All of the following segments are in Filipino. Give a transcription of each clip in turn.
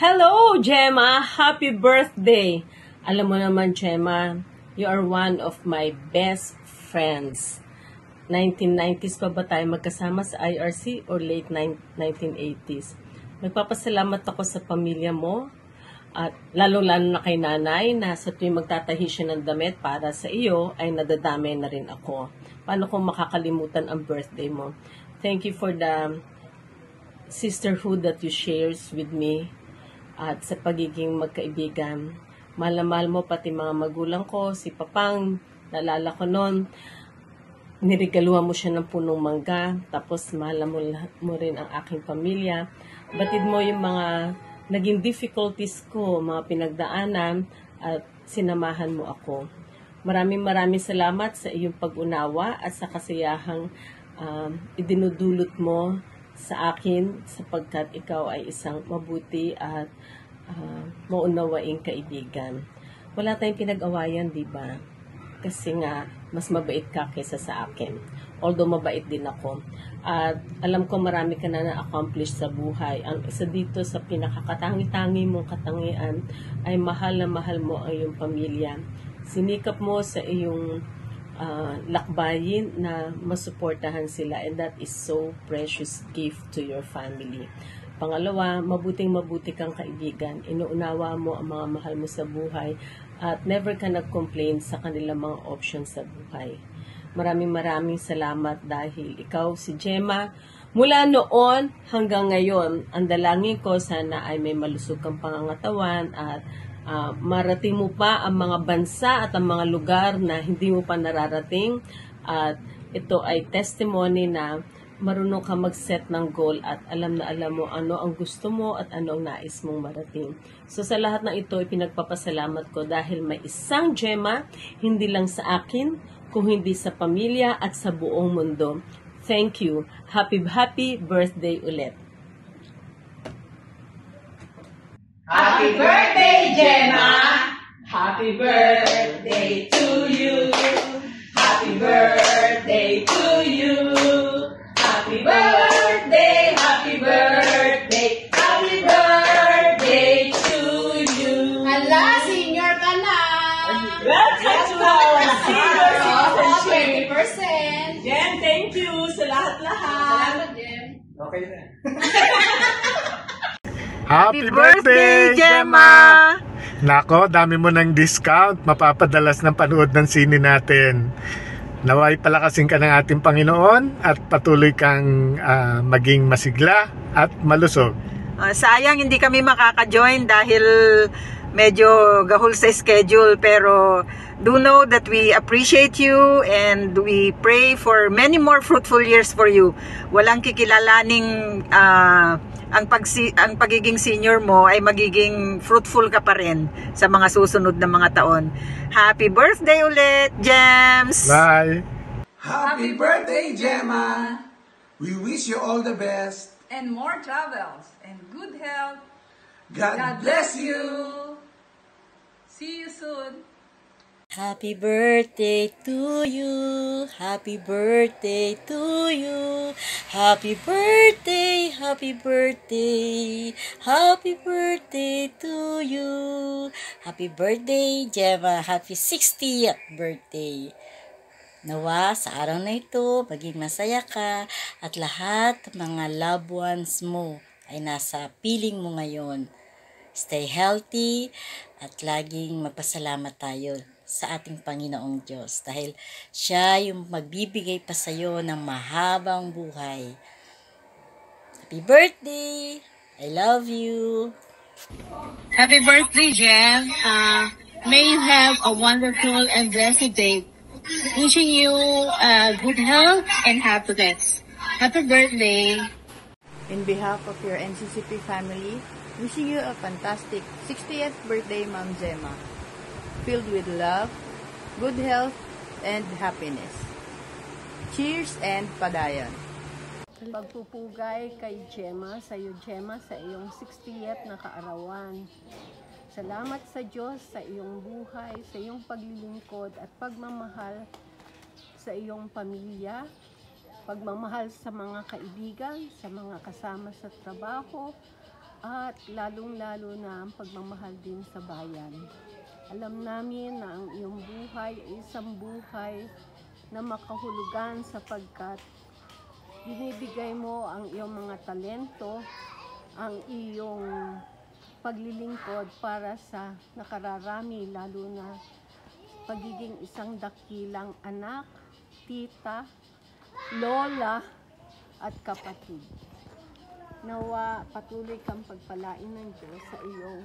Hello, Gemma! Happy birthday! Alam mo naman, Gemma, you are one of my best friends. 1990s pa ba tayo magkasama sa IRC or late 1980s? Nagpapasalamat ako sa pamilya mo at lalo-lalo na kay nanay na sa tuwing magtatahi siya ng damit para sa iyo ay nadadamay na rin ako. Paano kung makakalimutan ang birthday mo? Thank you for the sisterhood that you shares with me at sa pagiging magkaibigan. Mahal na mahal mo pati mga magulang ko, si Papang, naalala ko noon, niregaluhan mo siya ng punong mangga, tapos mahal mo rin ang aking pamilya. Batid mo yung mga naging difficulties ko, mga pinagdaanan, at sinamahan mo ako. Maraming salamat sa iyong pag-unawa at sa kasiyahang idinudulot mo sa akin sapagkat ikaw ay isang mabuti at maunawaing kaibigan. Wala tayong pinag-awayan, di ba? Kasi nga, mas mabait ka kaysa sa akin. Although mabait din ako. At alam ko marami ka na na-accomplish sa buhay. Ang isa dito sa pinakakatangi-tangi mong katangian ay mahal na mahal mo ang iyong pamilya. Sinikap mo sa iyong lakbayin na masuportahan sila, and that is so precious gift to your family. Pangalawa, mabuting-mabuti kang kaibigan. Inuunawa mo ang mga mahal mo sa buhay at never ka nag-complain sa kanilang mga options sa buhay. Maraming salamat dahil ikaw si Gemma. Mula noon hanggang ngayon, ang dalangin ko sana ay may malusog kang pangangatawan at marating mo pa ang mga bansa at ang mga lugar na hindi mo pa nararating. At ito ay testimony na marunong ka mag-set ng goal at alam mo ano ang gusto mo at ano ang nais mong marating. So sa lahat ng ito, pinagpapasalamat ko dahil may isang Gemma, hindi lang sa akin, kung hindi sa pamilya at sa buong mundo. Thank you. Happy birthday ulit. Happy birthday, Gemma! Happy birthday to you! Happy birthday to you! Happy birthday, happy birthday, happy birthday to you! Hala, senior ka na! Welcome to our senior citizenship! 20%! Jen, thank you sa lahat-lahat! Salamat, Jen! Okay na. Happy birthday, Gemma! Nako, dami mo ng discount. Mapapadalas ng panood ng sine natin. Naway palakasin ka ng ating Panginoon at patuloy kang maging masigla at malusog. Sayang hindi kami makaka-join dahil medyo gahol sa schedule, pero do know that we appreciate you and we pray for many more fruitful years for you. Walang kikilalaning ang pagiging senior mo ay magiging fruitful ka pa rin sa mga susunod na mga taon. Happy birthday ulit, Gems! Bye! Happy birthday, Gemma! We wish you all the best. And more travels and good health. God bless you! See you soon! Happy birthday to you. Happy birthday to you. Happy birthday, happy birthday. Happy birthday to you. Happy birthday, Gemma. Happy 60th birthday. Nawa sa araw na ito, maging masaya ka at lahat ng mga loved ones mo ay nasa piling mo ngayon. Stay healthy at laging magpasalamat tayo sa ating Panginoong Diyos dahil siya yung magbibigay pa sa iyo ng mahabang buhay. Happy birthday! I love you! Happy birthday, Jem. May you have a wonderful and blessed day. Wishing you good health and happiness. Happy birthday. In behalf of your NCCP family, wishing you a fantastic 60th birthday, Ma'am Gemma. Filled with love, good health, and happiness. Cheers and padayon. Pagpupugay kay Gemma, sa iyo Gemma, sa iyong 60th na kaarawan. Salamat sa Diyos sa iyong buhay, sa iyong paglilingkod at pagmamahal sa iyong pamilya, pagmamahal sa mga kaibigan, sa mga kasama sa trabaho, at lalong-lalo na ang pagmamahal din sa bayan. Alam namin na ang iyong buhay ay isang buhay na makahulugan sapagkat binibigay mo ang iyong mga talento, ang iyong paglilingkod para sa nakararami, lalo na pagiging isang dakilang anak, tita, lola, at kapatid. Nawa patuloy kang pagpalain ng Diyos sa iyong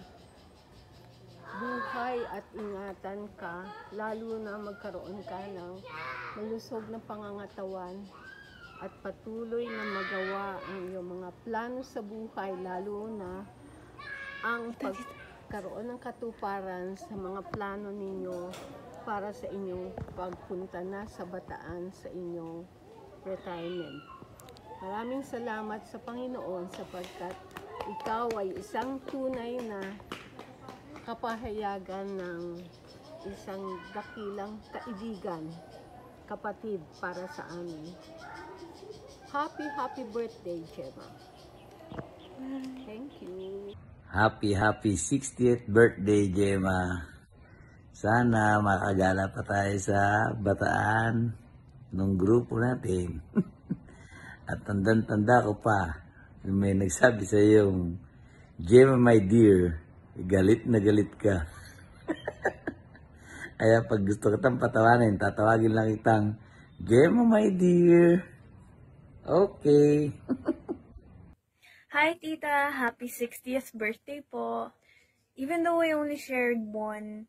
buhay at ingatan ka, lalo na magkaroon ka ng malusog na pangangatawan at patuloy na magawa ang iyong mga plano sa buhay, lalo na ang pagkaroon ng katuparan sa mga plano ninyo para sa inyong pagpunta na sa Bataan sa inyong retirement. Maraming salamat sa Panginoon sapagkat ikaw ay isang tunay na kapahayagan ng isang dakilang kaibigan, kapatid para sa amin. Happy birthday, Gemma. Thank you. Happy 60th birthday, Gemma. Sana makagala pa tayo sa Bataan nung grupo natin. At tandang-tanda ko pa, may nagsabi sa iyo, Gemma, my dear, galit na galit ka. Kaya pag gusto kitang patawanin, tatawagin lang kitang, Gemma, my dear. Okay. Hi, Tita. Happy 60th birthday po. Even though I only shared one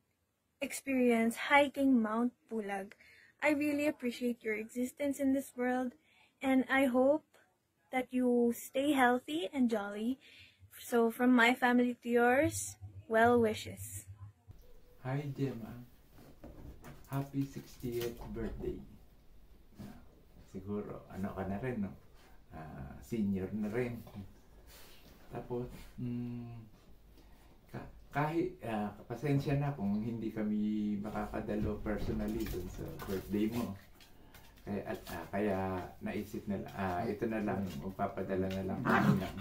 experience hiking Mount Pulag, I really appreciate your existence in this world, and I hope that you stay healthy and jolly. So from my family to yours, well wishes. Hi, Gemma. Happy 60th birthday. Siguro, ano ka na rin, no? Senior na rin. Tapos, kahit, pasensya na kung hindi kami makakadalo personally dun sa birthday mo. Kaya naisip na ito na lang, magpapadala na lang kami ng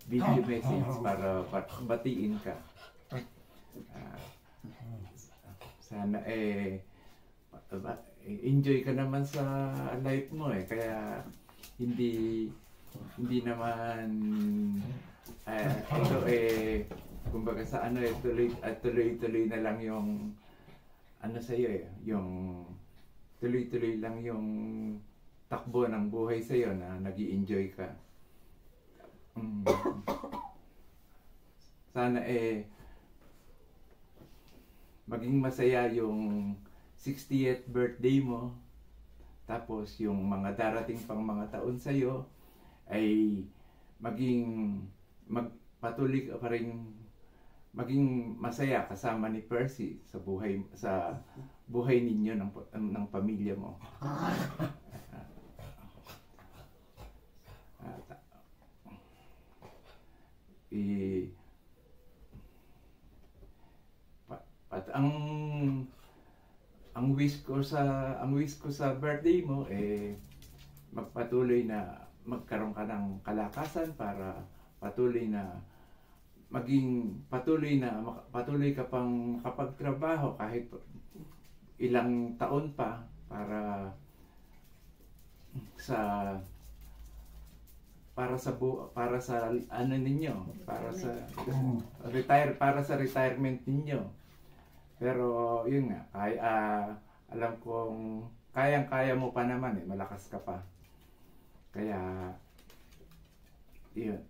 video message para batiin ka. Sana enjoy ka naman sa life mo kaya hindi naman ito kumbaga sa tuloy-tuloy na lang yung ano sa iyo yung tuloy-tuloy lang yung takbo ng buhay sa iyo na nag-i-enjoy ka. Sana maging masaya yung 60th birthday mo, tapos yung mga darating pang mga taon sa iyo ay patuloy ka pa rin maging masaya kasama ni Percy sa buhay ninyo ng pamilya mo. At ang wish ko sa birthday mo magpatuloy na magkaroon ka ng kalakasan para patuloy ka pang makapagtrabaho kahit ilang taon pa para sa ano ninyo, para sa retirement ninyo. Pero yun nga, alam kong kayang-kaya mo pa naman malakas ka pa. Kaya yun,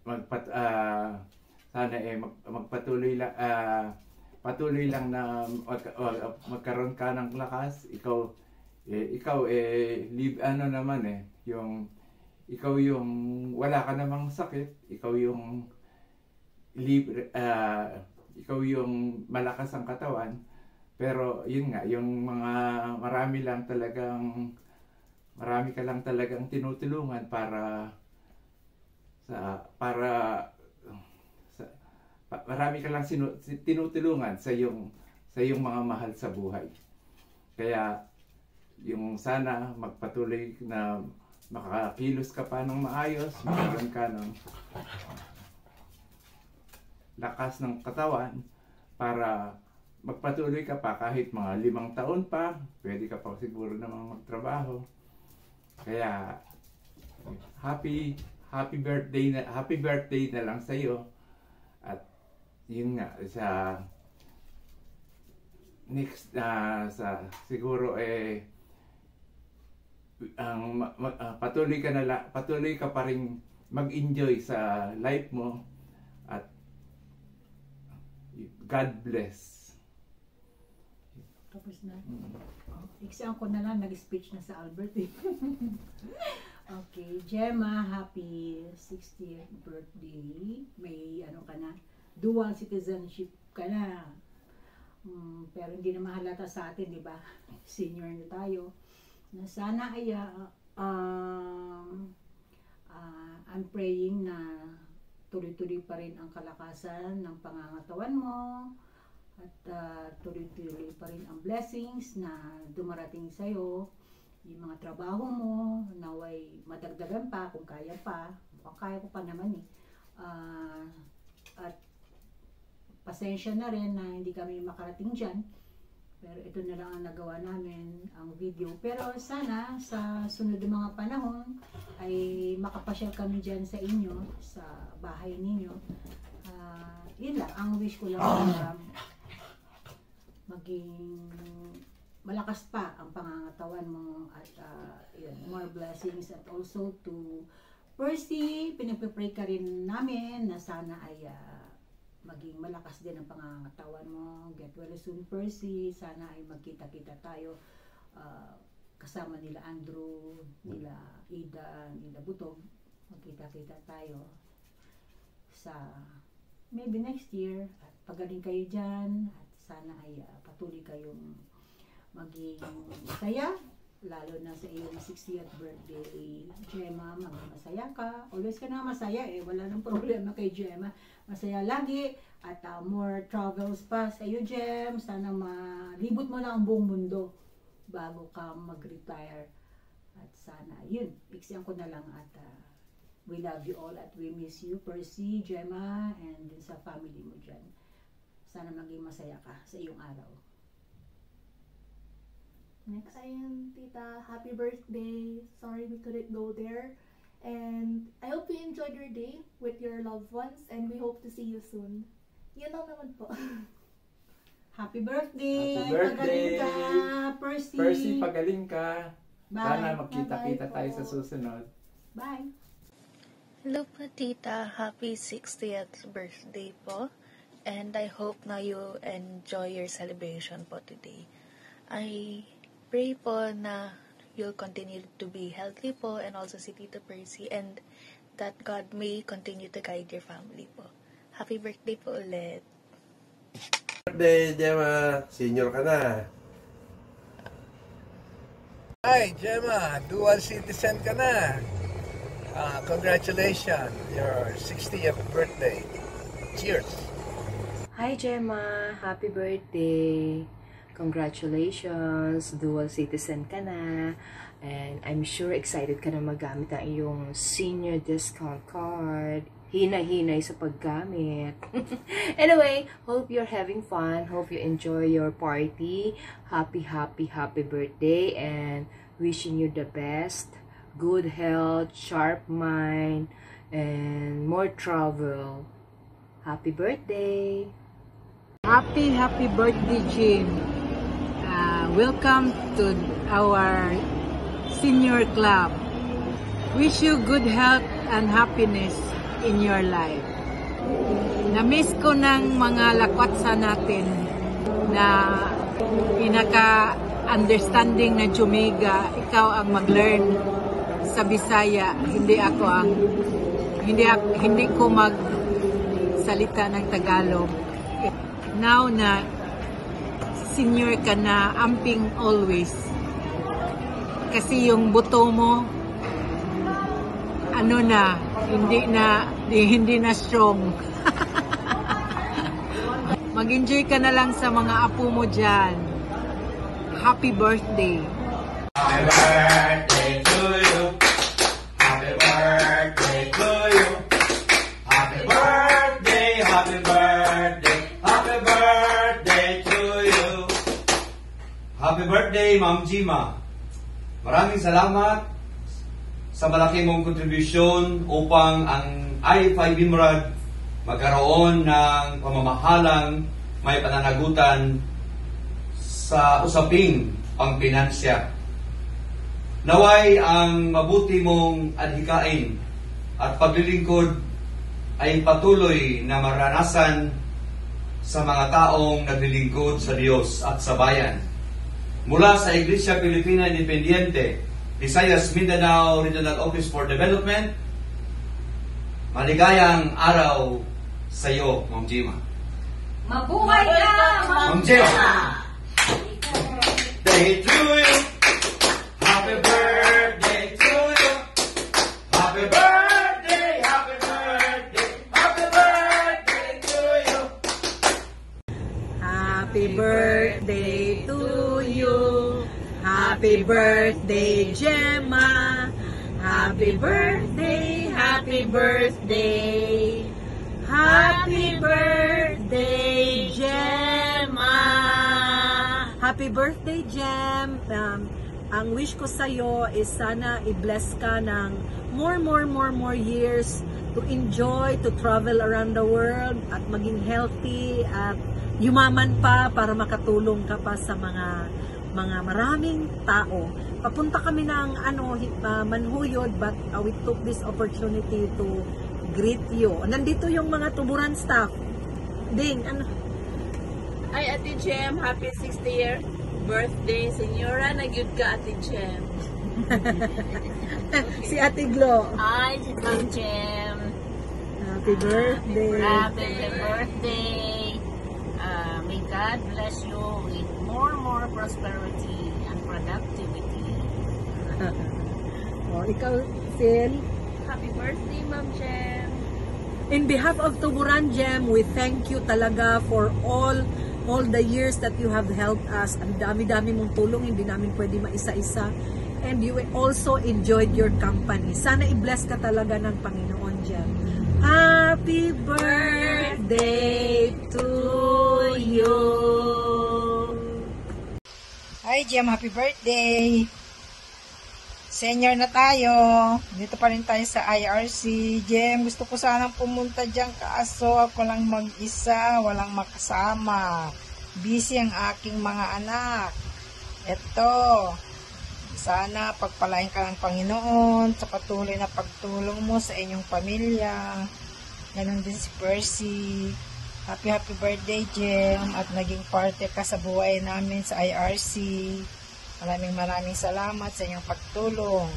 sana magpatuloy lang na magkaroon ka ng lakas. Ikaw ikaw yung wala ka namang sakit, ikaw yung malakas ang katawan. Pero yun nga, yung marami ka lang talagang tinutulungan marami ka lang tinutulungan sa iyong mga mahal sa buhay. Kaya yung sana magpatuloy na makakilos ka pa ng maayos, magkaroon ka ng lakas ng katawan para magpatuloy ka pa kahit mga 5 taon pa, pwede ka pa siguro namang magtrabaho. Kaya happy birthday na lang sa iyo. At yun nga sa next sa siguro patuloy ka pa ring mag-enjoy sa life mo at God bless. Tapos na. Exam ko na lang, nag-speech na sa Albert. Okay, Gemma, happy 60th birthday. May ano ka na, dual citizenship ka na. Pero hindi na mahalata sa atin, di ba? Senior na tayo. Na sana ay I'm praying na tuloy-tuloy pa rin ang kalakasan ng pangangatawan mo at tuloy-tuloy pa rin ang blessings na dumarating sa'yo. Yung mga trabaho mo, naway madagdagan pa kung kaya pa. Mukhang kaya ko pa naman eh. At pasensya na rin na hindi kami makarating dyan. Pero ito na lang ang nagawa namin, ang video. Pero sana sa sunod ng mga panahon ay makapasyal kami dyan sa inyo, sa bahay ninyo. Yun lang, ang wish ko lang na maging malakas pa ang pangangatawan mo at yun, more blessings. At also to Percy, pinagpipray ka rin namin na sana ay maging malakas din ang pangangatawan mo. Get well soon, Percy. Sana ay magkita-kita tayo kasama nila Andrew, nila Ida, nila Butog. Magkita-kita tayo sa maybe next year. At pagaling kayo dyan at sana ay patuloy kayong maging masaya, lalo na sa iyong 60th birthday, Gemma. Masaya ka. Always ka na masaya eh. Wala nang problema kay Gemma. Masaya lagi. At more travels pa sa iyo, Gem. Sana malibot mo na ang buong mundo bago ka mag-retire. At sana, yun. Iksiyan ko na lang at we love you all at we miss you, Percy, Gemma, and din sa family mo dyan. Sana maging masaya ka sa iyong araw. Next. Ayan, tita, happy birthday. Sorry we couldn't go there. And I hope you enjoyed your day with your loved ones and we hope to see you soon. Yun lang naman po. Happy birthday! Happy birthday! Pagaling ka, Percy! Percy, pagaling ka. Bye. Sana magkita-kita tayo sa susunod. Bye! Hello po, tita. Happy 60th birthday po. And I hope na you enjoy your celebration po today. I pray po na you'll continue to be healthy po and also si Tita Percy and that God may continue to guide your family po. Happy birthday po ulit. Birthday, Gemma. Senior ka na. Hi, Gemma. Dual citizen ka na. Congratulations. Your 60th birthday. Cheers. Hi, Gemma. Happy birthday. Congratulations, dual citizen ka na, and I'm sure excited ka na magamit ang iyong senior discount card. Hinay-hinay sa paggamit. Anyway, hope you're having fun. Hope you enjoy your party. Happy birthday, and wishing you the best. Good health, sharp mind, and more travel. Happy birthday! Happy birthday, Jim. Welcome to our senior club. Wish you good health and happiness in your life. Na-miss ko ng mga lakwatsa natin na pinaka-understanding na Chumiga. Ikaw ang mag-learn sa Bisaya. Hindi ko mag-salita ng Tagalog. Now na senior ka na, amping always. Kasi yung buto mo, hindi na strong. Mag-enjoy ka na lang sa mga apo mo dyan. Happy birthday! Happy birthday to you. Happy birthday to you. Happy birthday, happy birthday. birthday, Ma'am Jima. Maraming salamat sa malaki mong kontribusyon upang ang I-5 Imrad magkaroon ng pamamahalang may pananagutan sa usaping pangpinansya. Naway ang mabuti mong adhikain at paglilingkod ay patuloy na maranasan sa mga taong naglilingkod sa Diyos at sa bayan. Mula sa Iglesia Pilipina Independiente, Visayas Mindanao Regional Office for Development, maligayang araw sa iyo, Ma'am Jima. Mabuhay ka, Ma'am Jima! Day to you! Happy birthday to you! Happy birthday! Happy birthday! Happy birthday to you! Happy birthday to you. Happy birthday, Gemma. Happy birthday, happy birthday. Happy birthday, Gemma. Happy birthday, Gem. Ang wish ko sa'yo is sana i-bless ka ng more years to enjoy, to travel around the world at maging healthy at yumaman pa para makatulong ka pa sa mga maraming tao. Papunta kami ng Manhuyod, but we took this opportunity to greet you. Nandito yung mga tuburan staff. Ding, Ay, Ate Gem, happy 60th birthday. Senyora, nagyud ka, Ate Gem. Si Ate Glo. Ay, si Ma'am Gem. Happy birthday. Happy birthday. May God bless you with more prosperity and productivity. Ikaw, Phil. Happy birthday, Ma'am Gem. In behalf of Tuburan Gem, we thank you talaga for all the years that you have helped us. Ang dami-dami mong tulong, hindi namin pwede maisa-isa. And you also enjoyed your company. Sana i-bless ka talaga ng Panginoon, Gem. Happy birthday to you! Hi, Gem. Happy birthday! Senior na tayo. Dito pa rin tayo sa IRC. Gem, gusto ko sanang pumunta dyan kaso ako lang mag-isa, walang makasama. Busy ang aking mga anak. Eto, sana pagpalain ka ng Panginoon sa patuloy na pagtulong mo sa inyong pamilya. Ganon din si Percy. Happy birthday, Gem. At naging parte ka sa buhay namin sa IRC. Maraming salamat sa inyong pagtulong.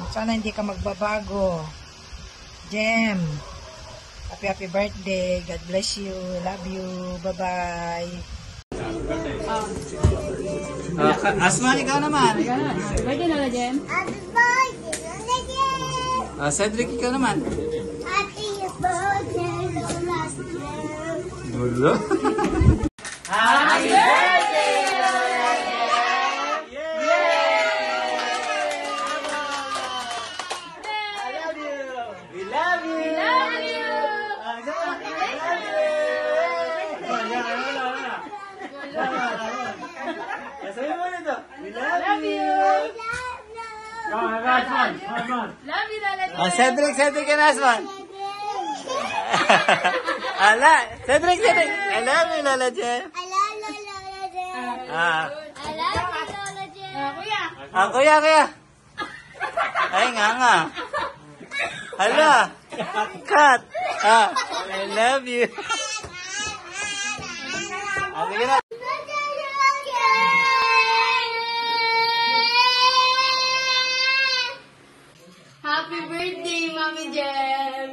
Sana hindi ka magbabago. Gem, happy birthday. God bless you. Love you. Bye-bye. Asman, ikaw naman. Happy birthday, Lola Gem. Happy birthday, Lola Gem. Cedric, ikaw naman. Happy birthday, Lola Gem. Wala. Happy birthday! Cedric and Asman. Ala, Cedric. I love you, Lola Gem. I love you, Lola Gem. Ah. I love you, Lola Gem. Ah, kuya. Ay, nga. Hala. Cut. Ah, I love you. Sige na. Happy birthday, Mami Gem.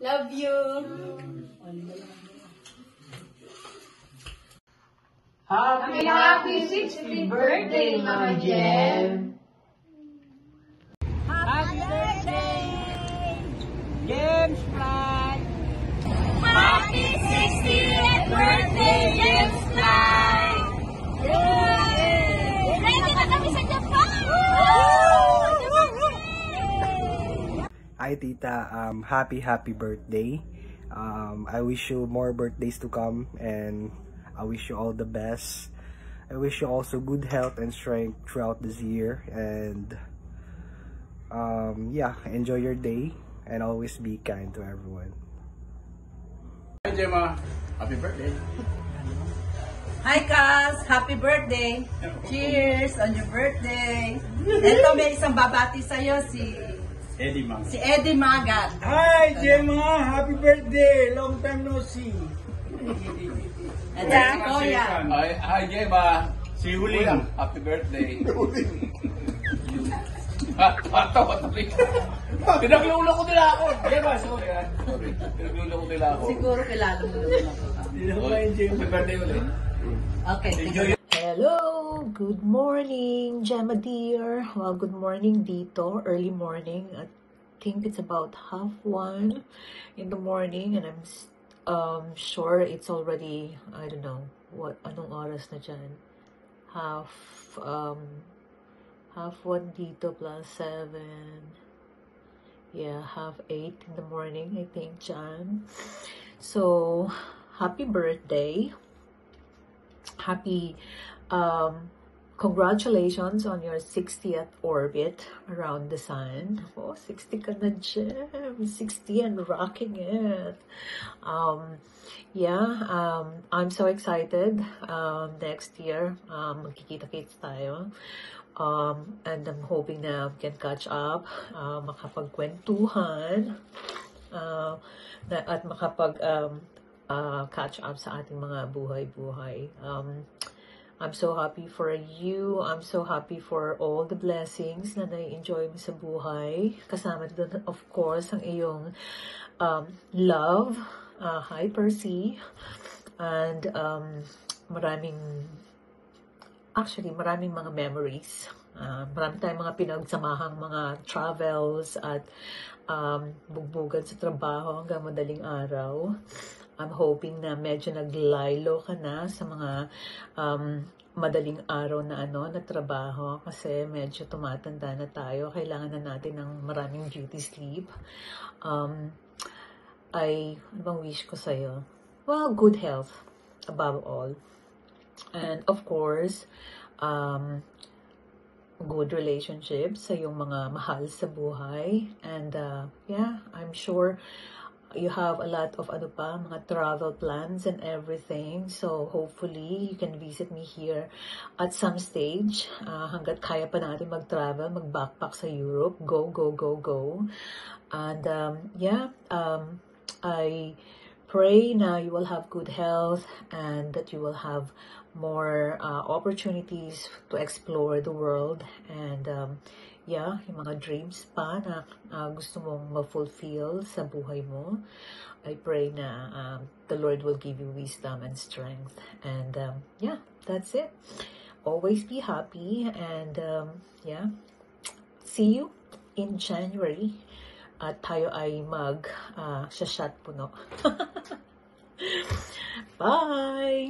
Love you. Happy 60th birthday, Mami Gem. Happy birthday, James Fly. Happy 60th birthday, James Fly. Ready na kami sa Japan. Hi Tita, happy birthday. I wish you more birthdays to come and I wish you all the best. I wish you also good health and strength throughout this year, and yeah, enjoy your day and always be kind to everyone. Hi Gemma, happy birthday. Hi Kaz, happy birthday. Cheers on your birthday. Ito may isang babati sa'yo, si Eddie Magat. Hi Gemma, happy birthday. Long time no see. At si Koya. Hi Gemma, si Huling, happy birthday. Pinaglulok ko nila ako. Gemma, sorry ha. Pinaglulok ko nila ako. Siguro kilala mo naman ako. Happy birthday ulit. Okay. Hello! Good morning, Gemma dear. Well, good morning dito. Early morning. I think it's about 1:30 in the morning, and I'm sure it's already, I don't know, anong oras na dyan? Half 1 dito plus 7. Yeah, 7:30 in the morning, I think, dyan. So, happy birthday. Happy, congratulations on your 60th orbit around the sun. Oh, 60 ka na, Gem. 60 and rocking it. Yeah, I'm so excited. Next year, magkikita-kits tayo. And I'm hoping na we can catch up, makapagkwentuhan, at catch up sa ating mga buhay-buhay. I'm so happy for you. I'm so happy for all the blessings na na-enjoy mo sa buhay. Kasama doon, of course, ang iyong love. Hi, Percy. And maraming mga memories. Marami tayong mga pinagsamahang mga travels at bugbugan sa trabaho hanggang madaling araw. I'm hoping na medyo naglaylo ka na sa mga madaling araw na na trabaho, kasi medyo tumatanda na tayo. Kailangan na natin ng maraming beauty sleep. Ano bang wish ko sa'yo? Well, good health above all. And of course, good relationships sa iyong mga mahal sa buhay. And yeah, I'm sure you have a lot of mga travel plans and everything. So hopefully you can visit me here at some stage. Hanggat kaya pa natin mag-travel, mag-backpack sa Europe. Go, go, go, go. And yeah, I pray na you will have good health and that you will have more opportunities to explore the world. And yeah, yung mga dreams pa na gusto mong ma-fulfill sa buhay mo. I pray na the Lord will give you wisdom and strength. And yeah, that's it. Always be happy. And yeah, see you in January. At tayo ay shot puno. Bye!